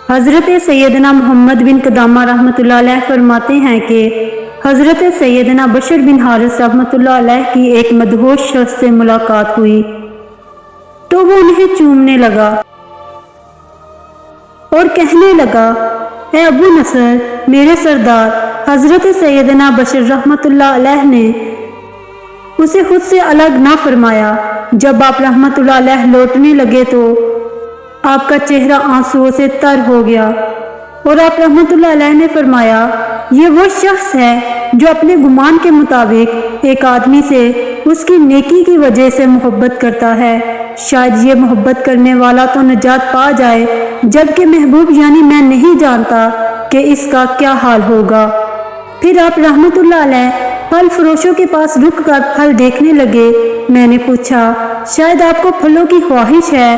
حضرت سیدنا محمد بن قدامہ رحمۃ اللہ علیہ فرماتے ہیں کہ حضرت سیدنا بشر بن حارث رحمۃ اللہ علیہ کی ایک مدہوش شخص سے ملاقات ہوئی تو وہ انہیں چومنے لگا اور کہنے لگا، اے ابو نصر، میرے سردار۔ حضرت سیدنا بشر رحمۃ اللہ علیہ نے اسے خود سے الگ نہ فرمایا۔ جب آپ رحمۃ اللہ علیہ لوٹنے لگے تو آپ کا چہرہ آنسوؤں سے تر ہو گیا اور آپ رحمۃ اللہ علیہ نے فرمایا، یہ وہ شخص ہے جو اپنے گمان کے مطابق ایک آدمی سے اس کی نیکی کی وجہ سے محبت کرتا ہے، شاید یہ محبت کرنے والا تو نجات پا جائے، جبکہ محبوب یعنی میں نہیں جانتا کہ اس کا کیا حال ہوگا۔ پھر آپ رحمۃ اللہ علیہ پھل فروشوں کے پاس رک کر پھل دیکھنے لگے۔ میں نے پوچھا، شاید آپ کو پھلوں کی خواہش ہے؟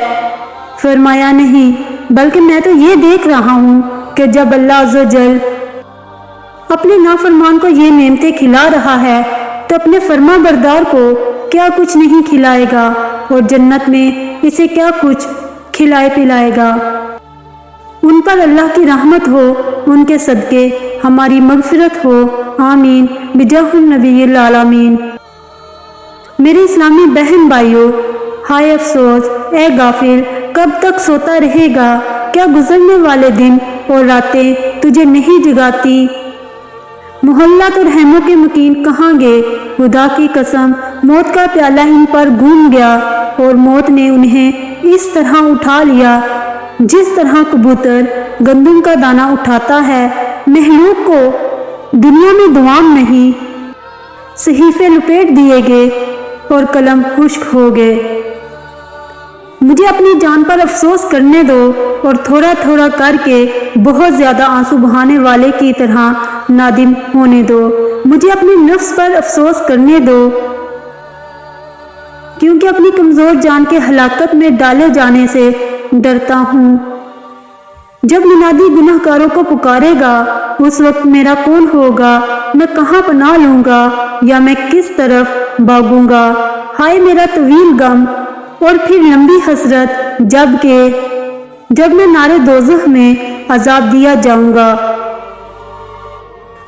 فرمایا، نہیں، بلکہ میں تو یہ دیکھ رہا ہوں کہ جب اللہ عز و جل اپنے نافرمان کو یہ نعمتیں کھلا رہا ہے تو اپنے فرما بردار کو کیا کچھ نہیں کھلائے گا، اور جنت میں اسے کیا کچھ کھلائے پلائے گا۔ ان پر اللہ کی رحمت ہو، ان کے صدقے ہماری مغفرت ہو، آمین بجاہ النبی العالمین۔ میرے اسلامی بہن بھائیوں، ہائے افسوس، اے غافل، کب تک سوتا رہے گا؟ کیا گزرنے والے دن اور راتیں تجھے نہیں جگاتی؟ محلات اور خیموں کے مکین کہاں گئے؟ خدا کی قسم، موت کا پیالہ ان پر گھوم گیا اور موت نے انہیں اس طرح اٹھا لیا جس طرح کبوتر گندم کا دانہ اٹھاتا ہے۔ مخلوق کو دنیا میں دوام نہیں، صحیفے لپیٹ دیے گئے اور قلم خشک ہو گئے۔ مجھے اپنی جان پر افسوس کرنے دو اور تھوڑا تھوڑا کر کے بہت زیادہ آنسو بہانے والے کی طرح نادم ہونے دو۔ مجھے اپنے نفس پر افسوس کرنے دو، کیونکہ اپنی کمزور جان کے ہلاکت میں ڈالے جانے سے ڈرتا ہوں۔ جب منادی گناہ کاروں کو پکارے گا، اس وقت میرا کون ہوگا؟ میں کہاں پناہ لوں گا یا میں کس طرف بھاگوں گا؟ ہائے میرا طویل غم اور پھر لمبی حسرت، جب میں نارے دوزخ میں عذاب دیا جاؤں گا۔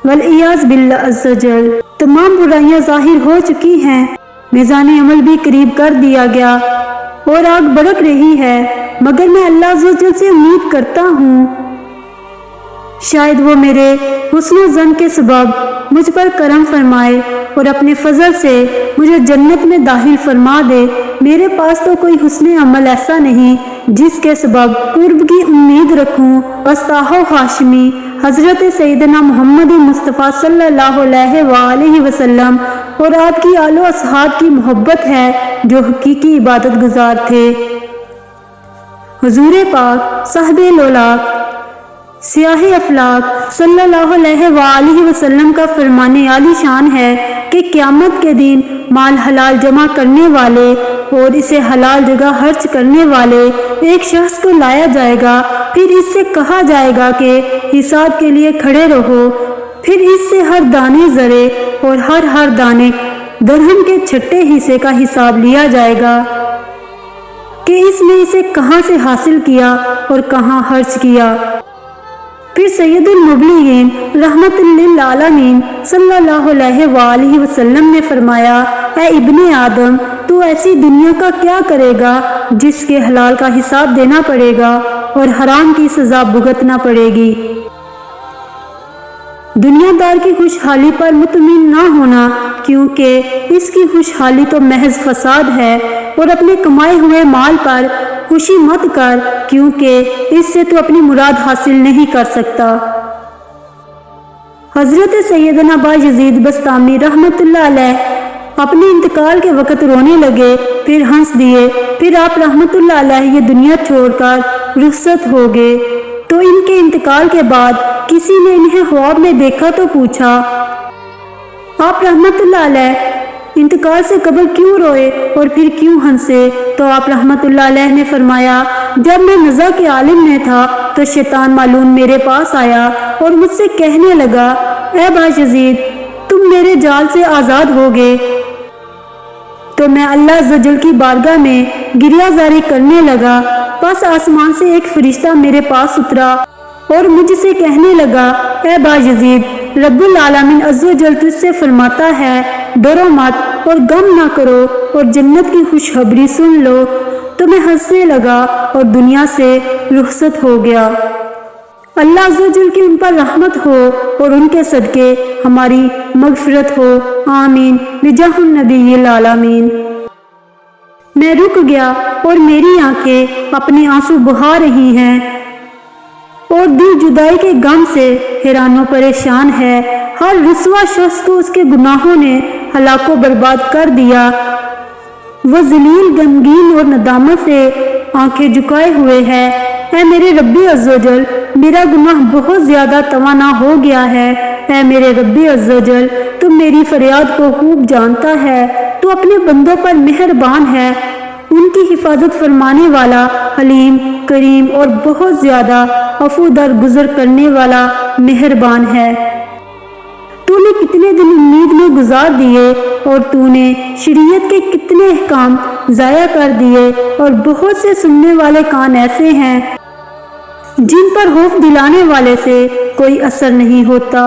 والعیاذ باللہ عز و جل۔ تمام برائیاں ظاہر ہو چکی ہیں، میزان عمل بھی قریب کر دیا گیا اور آگ بھڑک رہی ہے، مگر میں اللہ عز و جل سے امید کرتا ہوں شاید وہ میرے حسن و ظن کے سبب مجھ پر کرم فرمائے اور اپنے فضل سے مجھے جنت میں داخل فرما دے۔ میرے پاس تو کوئی حسن عمل ایسا نہیں جس کے سبب قرب کی امید رکھوں۔ استاح و ہاشمی حضرت سیدنا محمد مصطفیٰ صلی اللہ علیہ وآلہ وسلم اور آپ کی آل و اصحاب کی محبت ہے جو حقیقی عبادت گزار تھے۔ حضور پاک صاحب لولاک سیاہ افلاک صلی اللہ علیہ وآلہ وسلم کا فرمان عالی شان ہے کہ قیامت کے دن مال حلال جمع کرنے والے اور اسے حلال جگہ خرچ کرنے والے ایک شخص کو لایا جائے گا، پھر اس سے کہا جائے گا کہ حساب کے لیے کھڑے رہو، پھر اس سے ہر دانے زرے اور ہر دانے درہم کے چھٹے حصے کا حساب لیا جائے گا کہ اس نے اسے کہاں سے حاصل کیا اور کہاں خرچ کیا۔ پھر سید المبلغین رحمت للعالمین صلی اللہ علیہ وآلہ وسلم نے فرمایا، اے ابن آدم، تو ایسی دنیا کا کیا کرے گا جس کے حلال کا حساب دینا پڑے گا اور حرام کی سزا بھگتنا پڑے گی۔ دنیا دار کی خوشحالی پر مطمئن نہ ہونا، کیونکہ اس کی خوشحالی تو محض فساد ہے، اور اپنے کمائے ہوئے مال پر خوشی مت کر، کیونکہ اس سے تو اپنی مراد حاصل نہیں کر سکتا۔ حضرت سیدنا بایزید بسطامی رحمت اللہ علیہ اپنے انتقال کے وقت رونے لگے، پھر ہنس دیے، پھر آپ رحمت اللہ علیہ یہ دنیا چھوڑ کر رخصت ہو گئے۔ تو ان کے انتقال کے بعد کسی نے انہیں خواب میں دیکھا تو پوچھا، آپ رحمت اللہ علیہ انتقال سے قبل کیوں روئے اور پھر کیوں ہنسے؟ تو آپ رحمت اللہ علیہ نے فرمایا، جب میں نزا کے عالم میں تھا تو شیطان مالون میرے پاس آیا اور مجھ سے کہنے لگا، اے بایزید، تم میرے جال سے آزاد ہو گئے، تو میں اللہ عز و جل کی بارگاہ میں گریہ زاری کرنے لگا۔ پس آسمان سے ایک فرشتہ میرے پاس اترا اور مجھ سے کہنے لگا، اے با یزید، رب العالمین عز و جل تجھ سے فرماتا ہے ڈرو مت اور غم نہ کرو اور جنت کی خوشخبری سن لو۔ تو میں ہنسنے لگا اور دنیا سے رخصت ہو گیا۔ اللہ عز و جل کی ان پر رحمت ہو اور ان کے صدقے ہماری مغفرت ہو، آمین بجاہ النبی العالمین۔ میں رک گیا اور میری آنکھیں اپنے آنسو بہا رہی ہیں اور دل جدائی کے غم سے حیران و پریشان ہے۔ ہر رسوا شخص کو اس کے گناہوں نے ہلاک و برباد کر دیا۔ وہ ذلیل، غمگین اور ندامت سے آنکھیں جھکائے ہوئے ہے۔ اے میرے ربی عز و جل، میرا گناہ بہت زیادہ توانا ہو گیا ہے۔ اے میرے ربی عز و جل، تم میری فریاد کو خوب جانتا ہے۔ تو اپنے بندوں پر مہربان ہے، ان کی حفاظت فرمانے والا، حلیم، کریم اور بہت زیادہ عفو درگزر کرنے والا مہربان ہے۔ تو نے کتنے دن امید میں گزار دیے اور تو نے شریعت کے کتنے احکام ضائع کر دیے، اور بہت سے سننے والے کان ایسے ہیں جن پر خوف دلانے والے سے کوئی اثر نہیں ہوتا۔